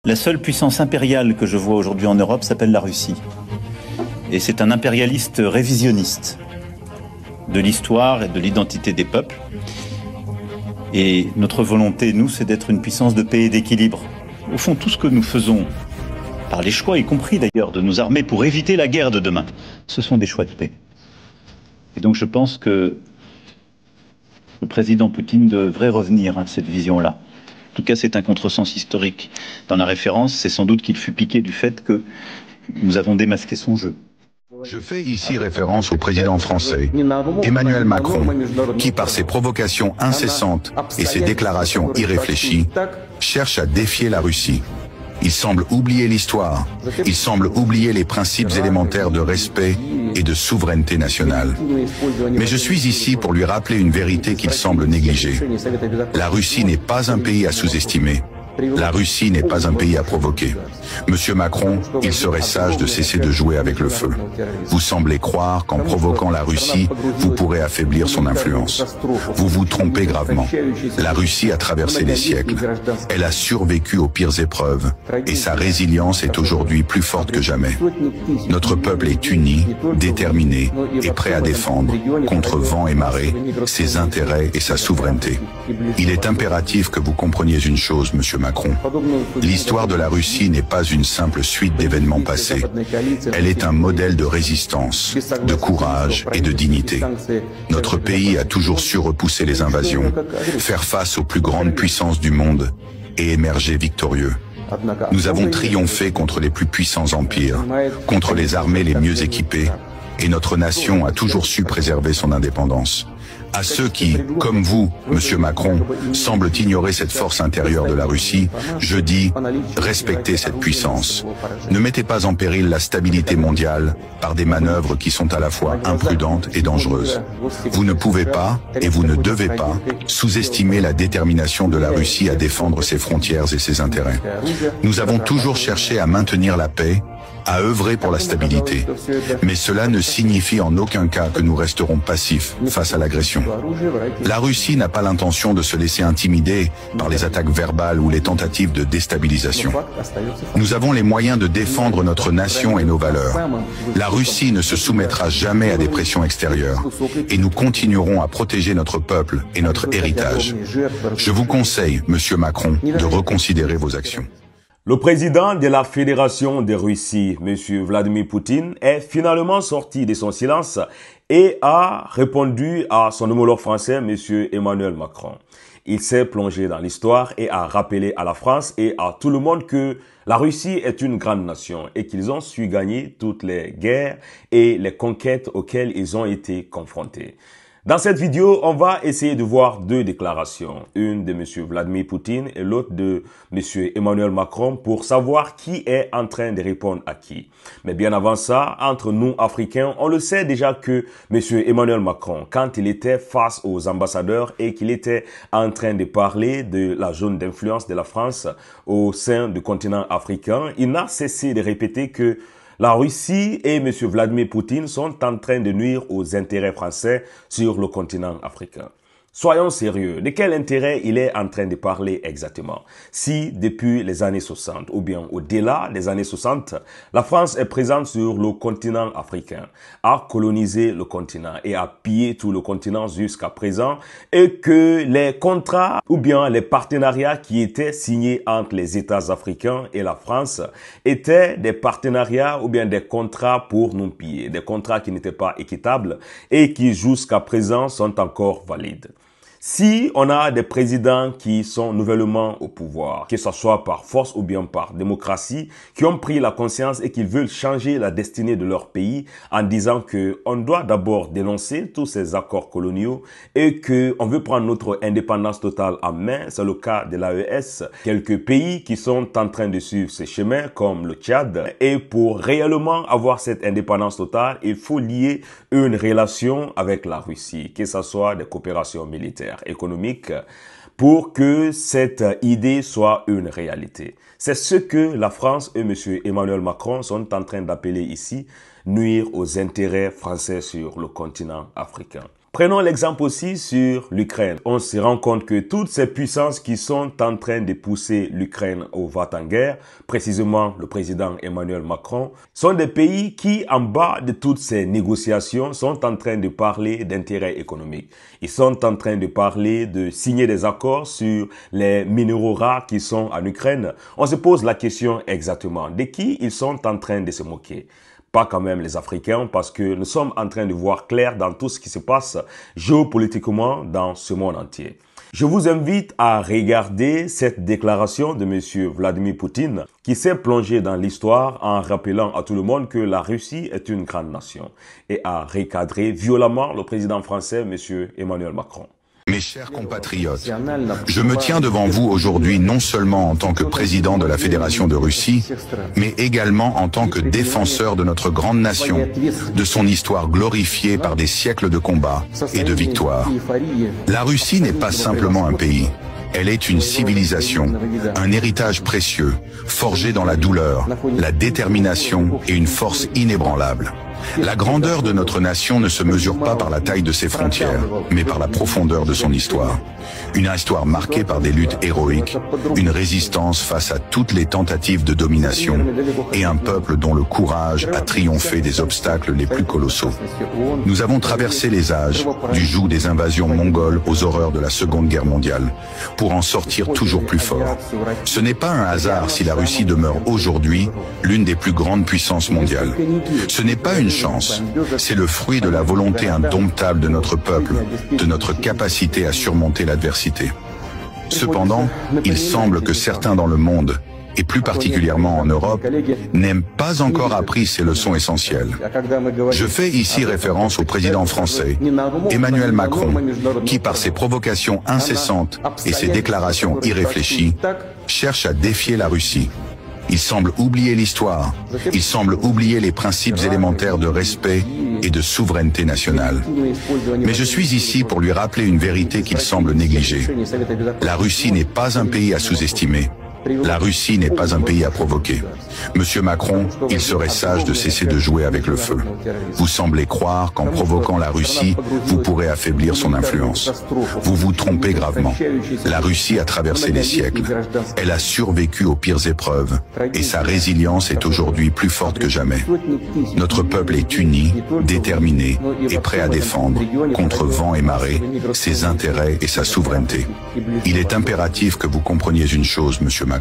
La seule puissance impériale que je vois aujourd'hui en Europe s'appelle la Russie. Et c'est un impérialiste révisionniste de l'histoire et de l'identité des peuples. Et notre volonté, nous, c'est d'être une puissance de paix et d'équilibre. Au fond, tout ce que nous faisons, par les choix, y compris d'ailleurs de nos armées, pour éviter la guerre de demain, ce sont des choix de paix. Et donc je pense que le président Poutine devrait revenir à cette vision-là. En tout cas, c'est un contresens historique. Dans la référence, c'est sans doute qu'il fut piqué du fait que nous avons démasqué son jeu. Je fais ici référence au président français, Emmanuel Macron, qui, par ses provocations incessantes et ses déclarations irréfléchies, cherche à défier la Russie. Il semble oublier l'histoire, il semble oublier les principes élémentaires de respect et de souveraineté nationale. Mais je suis ici pour lui rappeler une vérité qu'il semble négliger. La Russie n'est pas un pays à sous-estimer. La Russie n'est pas un pays à provoquer. Monsieur Macron, il serait sage de cesser de jouer avec le feu. Vous semblez croire qu'en provoquant la Russie, vous pourrez affaiblir son influence. Vous vous trompez gravement. La Russie a traversé les siècles. Elle a survécu aux pires épreuves et sa résilience est aujourd'hui plus forte que jamais. Notre peuple est uni, déterminé et prêt à défendre, contre vent et marée, ses intérêts et sa souveraineté. Il est impératif que vous compreniez une chose, Monsieur Macron. L'histoire de la Russie n'est pas une simple suite d'événements passés. Elle est un modèle de résistance, de courage et de dignité. Notre pays a toujours su repousser les invasions, faire face aux plus grandes puissances du monde et émerger victorieux. Nous avons triomphé contre les plus puissants empires, contre les armées les mieux équipées, et notre nation a toujours su préserver son indépendance. À ceux qui, comme vous, Monsieur Macron, semblent ignorer cette force intérieure de la Russie, je dis, respectez cette puissance. Ne mettez pas en péril la stabilité mondiale par des manœuvres qui sont à la fois imprudentes et dangereuses. Vous ne pouvez pas, et vous ne devez pas, sous-estimer la détermination de la Russie à défendre ses frontières et ses intérêts. Nous avons toujours cherché à maintenir la paix, à œuvrer pour la stabilité. Mais cela ne signifie en aucun cas que nous resterons passifs face à l'agression. La Russie n'a pas l'intention de se laisser intimider par les attaques verbales ou les tentatives de déstabilisation. Nous avons les moyens de défendre notre nation et nos valeurs. La Russie ne se soumettra jamais à des pressions extérieures et nous continuerons à protéger notre peuple et notre héritage. Je vous conseille, Monsieur Macron, de reconsidérer vos actions. Le président de la Fédération de Russie, M. Vladimir Poutine, est finalement sorti de son silence et a répondu à son homologue français, M. Emmanuel Macron. Il s'est plongé dans l'histoire et a rappelé à la France et à tout le monde que la Russie est une grande nation et qu'ils ont su gagner toutes les guerres et les conquêtes auxquelles ils ont été confrontés. Dans cette vidéo, on va essayer de voir deux déclarations, une de M. Vladimir Poutine et l'autre de M. Emmanuel Macron pour savoir qui est en train de répondre à qui. Mais bien avant ça, entre nous Africains, on le sait déjà que M. Emmanuel Macron, quand il était face aux ambassadeurs et qu'il était en train de parler de la zone d'influence de la France au sein du continent africain, il n'a cessé de répéter que la Russie et M. Vladimir Poutine sont en train de nuire aux intérêts français sur le continent africain. Soyons sérieux, de quel intérêt il est en train de parler exactement? Si depuis les années 60 ou bien au-delà des années 60, la France est présente sur le continent africain, a colonisé le continent et a pillé tout le continent jusqu'à présent et que les contrats ou bien les partenariats qui étaient signés entre les États africains et la France étaient des partenariats ou bien des contrats pour nous piller, des contrats qui n'étaient pas équitables et qui jusqu'à présent sont encore valides. Si on a des présidents qui sont nouvellement au pouvoir, que ce soit par force ou bien par démocratie, qui ont pris la conscience et qui veulent changer la destinée de leur pays en disant que on doit d'abord dénoncer tous ces accords coloniaux et que on veut prendre notre indépendance totale en main, c'est le cas de l'AES, quelques pays qui sont en train de suivre ces chemins comme le Tchad. Et pour réellement avoir cette indépendance totale, il faut lier une relation avec la Russie, que ce soit des coopérations militaires, économique pour que cette idée soit une réalité. C'est ce que la France et M. Emmanuel Macron sont en train d'appeler ici nuire aux intérêts français sur le continent africain. Prenons l'exemple aussi sur l'Ukraine. On se rend compte que toutes ces puissances qui sont en train de pousser l'Ukraine au va-t-en-guerre, précisément le président Emmanuel Macron, sont des pays qui, en bas de toutes ces négociations, sont en train de parler d'intérêts économiques. Ils sont en train de parler de signer des accords sur les minéraux rares qui sont en Ukraine. On se pose la question exactement de qui ils sont en train de se moquer. Pas quand même les Africains, parce que nous sommes en train de voir clair dans tout ce qui se passe géopolitiquement dans ce monde entier. Je vous invite à regarder cette déclaration de M. Vladimir Poutine qui s'est plongé dans l'histoire en rappelant à tout le monde que la Russie est une grande nation et a recadré violemment le président français, M. Emmanuel Macron. Mes chers compatriotes, je me tiens devant vous aujourd'hui non seulement en tant que président de la Fédération de Russie, mais également en tant que défenseur de notre grande nation, de son histoire glorifiée par des siècles de combats et de victoires. La Russie n'est pas simplement un pays. Elle est une civilisation, un héritage précieux, forgé dans la douleur, la détermination et une force inébranlable. La grandeur de notre nation ne se mesure pas par la taille de ses frontières, mais par la profondeur de son histoire. Une histoire marquée par des luttes héroïques, une résistance face à toutes les tentatives de domination et un peuple dont le courage a triomphé des obstacles les plus colossaux. Nous avons traversé les âges, du joug des invasions mongoles aux horreurs de la Seconde Guerre mondiale, pour en sortir toujours plus fort. Ce n'est pas un hasard si la Russie demeure aujourd'hui l'une des plus grandes puissances mondiales. Ce n'est pas une chance, c'est le fruit de la volonté indomptable de notre peuple, de notre capacité à surmonter l'adversité. Cependant, il semble que certains dans le monde, et plus particulièrement en Europe, n'aiment pas encore appris ces leçons essentielles. Je fais ici référence au président français, Emmanuel Macron, qui par ses provocations incessantes et ses déclarations irréfléchies, cherche à défier la Russie. Il semble oublier l'histoire, il semble oublier les principes élémentaires de respect et de souveraineté nationale. Mais je suis ici pour lui rappeler une vérité qu'il semble négliger. La Russie n'est pas un pays à sous-estimer. La Russie n'est pas un pays à provoquer. Monsieur Macron, il serait sage de cesser de jouer avec le feu. Vous semblez croire qu'en provoquant la Russie, vous pourrez affaiblir son influence. Vous vous trompez gravement. La Russie a traversé les siècles. Elle a survécu aux pires épreuves et sa résilience est aujourd'hui plus forte que jamais. Notre peuple est uni, déterminé et prêt à défendre, contre vent et marée, ses intérêts et sa souveraineté. Il est impératif que vous compreniez une chose, Monsieur Macron.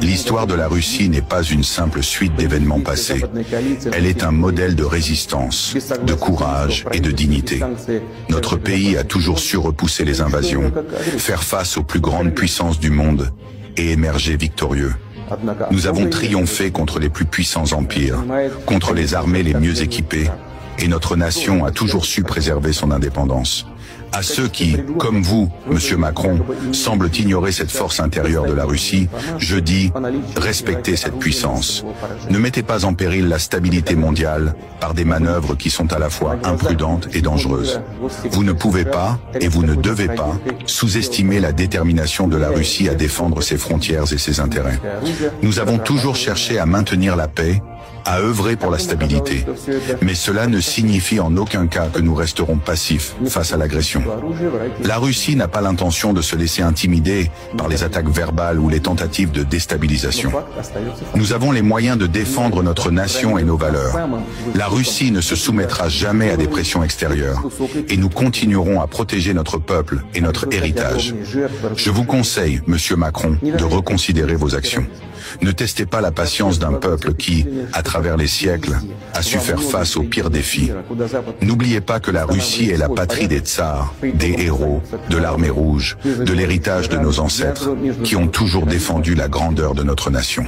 L'histoire de la Russie n'est pas une simple suite d'événements passés. Elle est un modèle de résistance, de courage et de dignité. Notre pays a toujours su repousser les invasions, faire face aux plus grandes puissances du monde et émerger victorieux. Nous avons triomphé contre les plus puissants empires, contre les armées les mieux équipées, et notre nation a toujours su préserver son indépendance. À ceux qui, comme vous, Monsieur Macron, semblent ignorer cette force intérieure de la Russie, je dis, respectez cette puissance. Ne mettez pas en péril la stabilité mondiale par des manœuvres qui sont à la fois imprudentes et dangereuses. Vous ne pouvez pas, et vous ne devez pas, sous-estimer la détermination de la Russie à défendre ses frontières et ses intérêts. Nous avons toujours cherché à maintenir la paix, à œuvrer pour la stabilité. Mais cela ne signifie en aucun cas que nous resterons passifs face à l'agression. La Russie n'a pas l'intention de se laisser intimider par les attaques verbales ou les tentatives de déstabilisation. Nous avons les moyens de défendre notre nation et nos valeurs. La Russie ne se soumettra jamais à des pressions extérieures et nous continuerons à protéger notre peuple et notre héritage. Je vous conseille, Monsieur Macron, de reconsidérer vos actions. Ne testez pas la patience d'un peuple qui, à travers les siècles, a su faire face aux pires défis. N'oubliez pas que la Russie est la patrie des tsars, des héros, de l'armée rouge, de l'héritage de nos ancêtres, qui ont toujours défendu la grandeur de notre nation.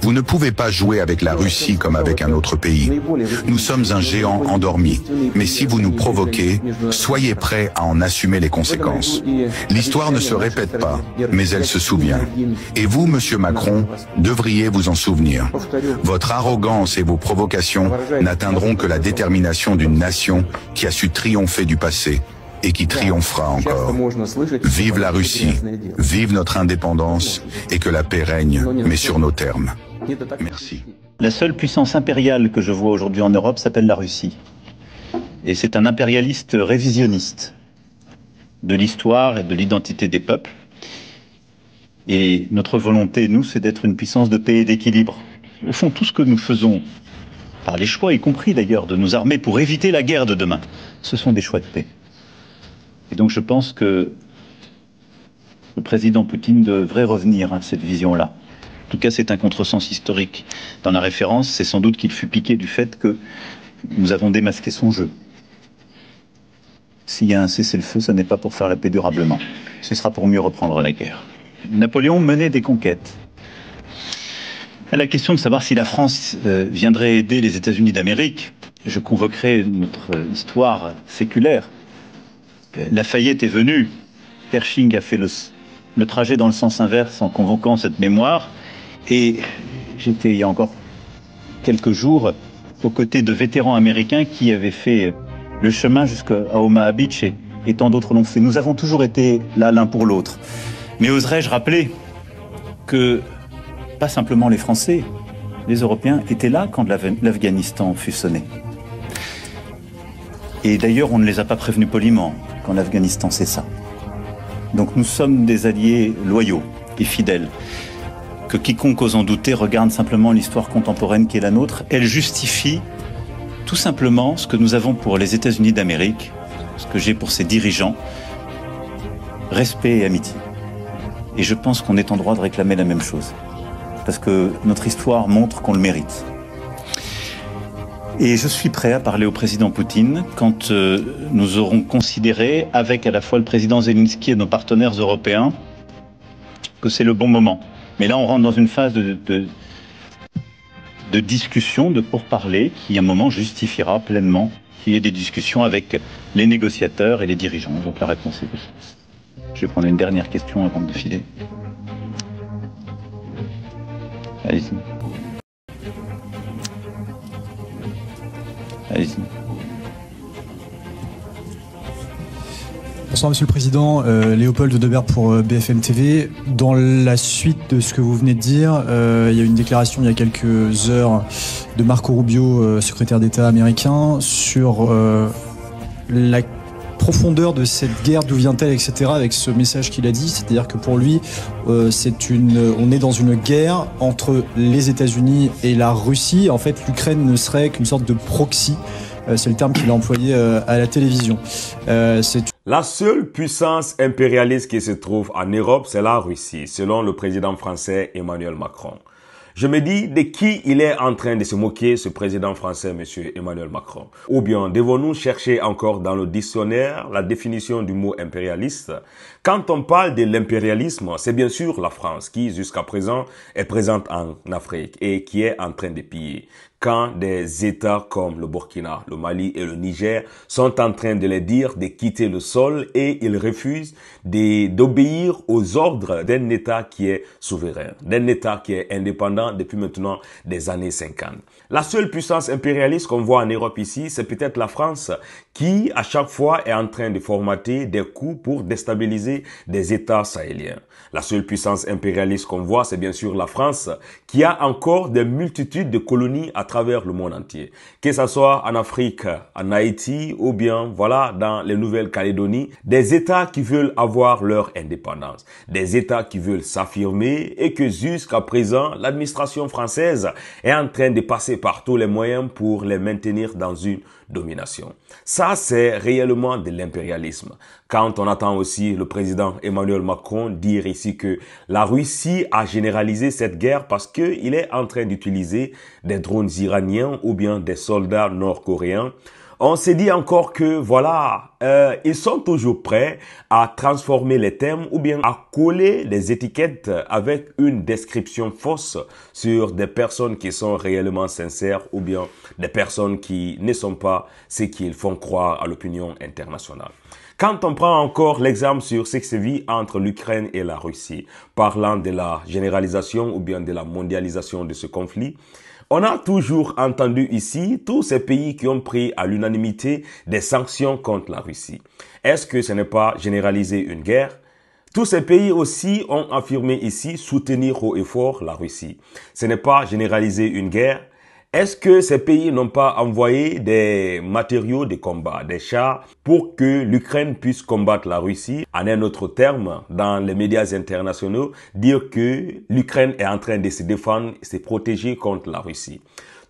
Vous ne pouvez pas jouer avec la Russie comme avec un autre pays. Nous sommes un géant endormi, mais si vous nous provoquez, soyez prêts à en assumer les conséquences. L'histoire ne se répète pas, mais elle se souvient. Et vous, Monsieur Macron, devriez vous en souvenir. Votre arrogance et vos provocations n'atteindront que la détermination d'une nation qui a su triompher du passé et qui triomphera encore. Vive la Russie, vive notre indépendance et que la paix règne, mais sur nos termes. Merci. La seule puissance impériale que je vois aujourd'hui en Europe s'appelle la Russie. Et c'est un impérialiste révisionniste de l'histoire et de l'identité des peuples. Et notre volonté, nous, c'est d'être une puissance de paix et d'équilibre. Au fond, tout ce que nous faisons, par les choix, y compris d'ailleurs de nos armées, pour éviter la guerre de demain, ce sont des choix de paix. Et donc je pense que le président Poutine devrait revenir à cette vision-là. En tout cas, c'est un contresens historique. Dans la référence, c'est sans doute qu'il fut piqué du fait que nous avons démasqué son jeu. S'il y a un cessez-le-feu, ce n'est pas pour faire la paix durablement. Ce sera pour mieux reprendre la guerre. Napoléon menait des conquêtes. À la question de savoir si la France viendrait aider les États-Unis d'Amérique, je convoquerai notre histoire séculaire. Lafayette est venu, Pershing a fait le trajet dans le sens inverse en convoquant cette mémoire, et j'étais il y a encore quelques jours aux côtés de vétérans américains qui avaient fait le chemin jusqu'à Omaha Beach et tant d'autres l'ont fait. Nous avons toujours été là l'un pour l'autre. Mais oserais-je rappeler que pas simplement les Français, les Européens étaient là quand l'Afghanistan fut sonné. Et d'ailleurs, on ne les a pas prévenus poliment quand l'Afghanistan cessa. Donc nous sommes des alliés loyaux et fidèles. Que quiconque ose en douter regarde simplement l'histoire contemporaine qui est la nôtre. Elle justifie tout simplement ce que nous avons pour les États-Unis d'Amérique, ce que j'ai pour ses dirigeants, respect et amitié. Et je pense qu'on est en droit de réclamer la même chose. Parce que notre histoire montre qu'on le mérite. Et je suis prêt à parler au président Poutine quand nous aurons considéré, avec à la fois le président Zelensky et nos partenaires européens, que c'est le bon moment. Mais là, on rentre dans une phase de discussion, de pourparlers, qui à un moment justifiera pleinement qu'il y ait des discussions avec les négociateurs et les dirigeants. Donc la réponse est oui. Je vais prendre une dernière question avant de filer. Allez-y. Allez-y. Bonsoir Monsieur le Président, Léopold Debert pour BFM TV. Dans la suite de ce que vous venez de dire, il y a eu une déclaration il y a quelques heures de Marco Rubio, secrétaire d'État américain, sur la profondeur de cette guerre, d'où vient-elle, etc., avec ce message qu'il a dit, c'est-à-dire que pour lui, on est dans une guerre entre les États-Unis et la Russie. En fait, l'Ukraine ne serait qu'une sorte de proxy. C'est le terme qu'il a employé à la télévision. La seule puissance impérialiste qui se trouve en Europe, c'est la Russie, selon le président français Emmanuel Macron. Je me dis de qui il est en train de se moquer, ce président français, monsieur Emmanuel Macron. Ou bien devons-nous chercher encore dans le dictionnaire la définition du mot impérialiste? Quand on parle de l'impérialisme, c'est bien sûr la France qui, jusqu'à présent, est présente en Afrique et qui est en train de piller. Quand des États comme le Burkina, le Mali et le Niger sont en train de les dire de quitter le sol et ils refusent d'obéir aux ordres d'un État qui est souverain, d'un État qui est indépendant depuis maintenant des années 50. La seule puissance impérialiste qu'on voit en Europe ici, c'est peut-être la France qui, à chaque fois, est en train de formater des coups pour déstabiliser des États sahéliens. La seule puissance impérialiste qu'on voit, c'est bien sûr la France, qui a encore des multitudes de colonies à travers le monde entier. Que ce soit en Afrique, en Haïti, ou bien, voilà, dans les Nouvelles-Calédonies, des États qui veulent avoir leur indépendance, des États qui veulent s'affirmer et que jusqu'à présent, l'administration française est en train de passer par tous les moyens pour les maintenir dans une domination. Ça, c'est réellement de l'impérialisme. Quand on attend aussi le président Emmanuel Macron dire ici que la Russie a généralisé cette guerre parce qu'il est en train d'utiliser des drones iraniens ou bien des soldats nord-coréens, on s'est dit encore que voilà, ils sont toujours prêts à transformer les termes ou bien à coller les étiquettes avec une description fausse sur des personnes qui sont réellement sincères ou bien des personnes qui ne sont pas ce qu'ils font croire à l'opinion internationale. Quand on prend encore l'exemple sur ce qui se vit entre l'Ukraine et la Russie, parlant de la généralisation ou bien de la mondialisation de ce conflit, on a toujours entendu ici tous ces pays qui ont pris à l'unanimité des sanctions contre la Russie. Est-ce que ce n'est pas généraliser une guerre? Tous ces pays aussi ont affirmé ici soutenir haut et fort la Russie. Ce n'est pas généraliser une guerre. Est-ce que ces pays n'ont pas envoyé des matériaux de combat, des chars, pour que l'Ukraine puisse combattre la Russie? En un autre terme, dans les médias internationaux, dire que l'Ukraine est en train de se défendre, se protéger contre la Russie.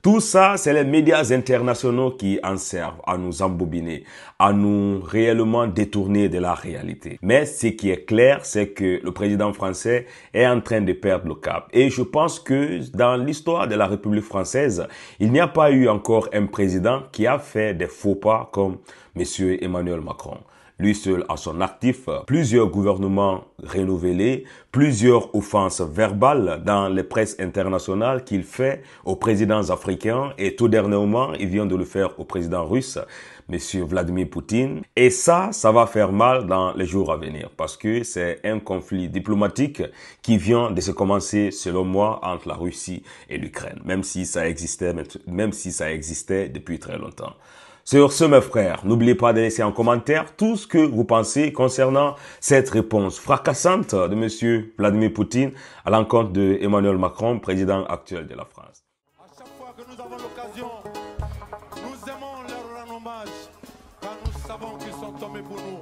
Tout ça, c'est les médias internationaux qui en servent à nous embobiner, à nous réellement détourner de la réalité. Mais ce qui est clair, c'est que le président français est en train de perdre le cap. Et je pense que dans l'histoire de la République française, il n'y a pas eu encore un président qui a fait des faux pas comme M. Emmanuel Macron. Lui seul a son actif, plusieurs gouvernements renouvelés, plusieurs offenses verbales dans les presses internationales qu'il fait aux présidents africains et tout dernièrement, il vient de le faire au président russe, M. Vladimir Poutine. Et ça va faire mal dans les jours à venir parce que c'est un conflit diplomatique qui vient de se commencer, selon moi, entre la Russie et l'Ukraine, même si ça existait depuis très longtemps. Sur ce, mes frères, n'oubliez pas de laisser en commentaire tout ce que vous pensez concernant cette réponse fracassante de M. Vladimir Poutine à l'encontre de Emmanuel Macron, président actuel de la France. À chaque fois que nous avons l'occasion, nous aimons leur rendre hommage, car nous savons qu'ils sont tombés pour nous.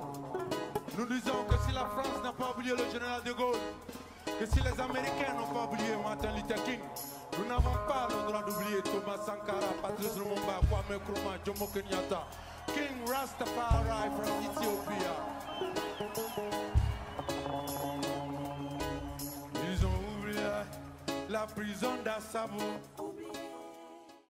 Nous disons que si la France n'a pas oublié le général de Gaulle, que si les Américains n'ont pas oublié Martin Luther King, nous n'avons pas le droit d'oublier Thomas Sankara, Patrice Lumumba, Kwame Nkrumah, Jomo Kenyatta, King Rastafari from Ethiopia. Ils ont oublié la prison d'Assabo.